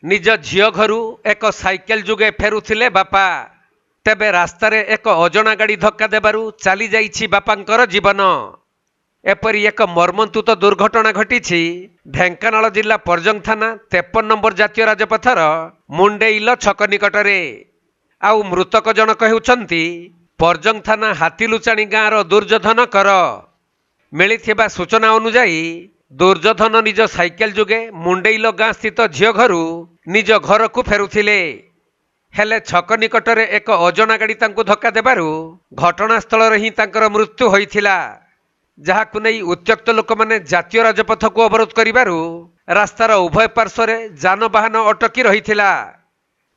निज झियो घरू एक साइकेल जुगे फेरुथिले बापा तेबे रास्तारे एक अजणा गाड़ी धक्का देबारु चली जाइछि बापांकर जीवन। एपरी एक मर्मन्तुत दुर्घटना घटी ढेंकानाल जिला परजंग थाना 53 नंबर जातीय राजपथर मुंडेइल छक निकटरे। आउ मृतक जनक हेउछन्ति परजंग थाना हातीलुचाणी गाँवर दुर्योधन कर। मिलिथिबा सूचना अनुसार दुर्योधन निज साइकेल जुगे मुंडेइल गाँ स्थित झियो घरू निज घर को फेरुथिले। हेले छक निकटरे एक अजणा गाड़ी तांकु धक्का देबारु घटनास्थल रे ही तांकर मृत्यु होइथिला। जहाकु नै उत्त्यक्त लोक माने जातीय राजपथ को अवरोध करिबारु रास्तार उभय पार्श्वरे जानबाहन अटकी रहिथिला।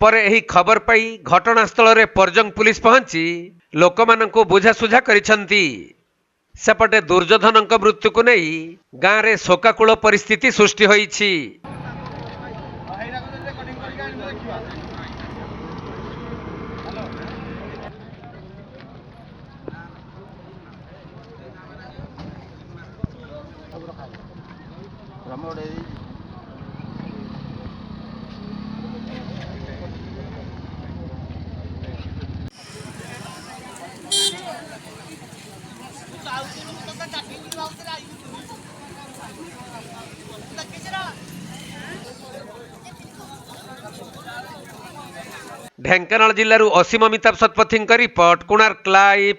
पर एही खबर पाई घटनास्थल रे परजंग पुलिस पहुंची लोकमानंकु बुझासुझा करिसंती। सेपटे दुर्योधन मृत्यु को नहीं गाँव में शोकाकूल परिस्थिति सृष्टि होइछि। ढेंकानाल जिल्लारू असीम अमिताभ शतपथी रिपोर्ट कोणार्क लाइव।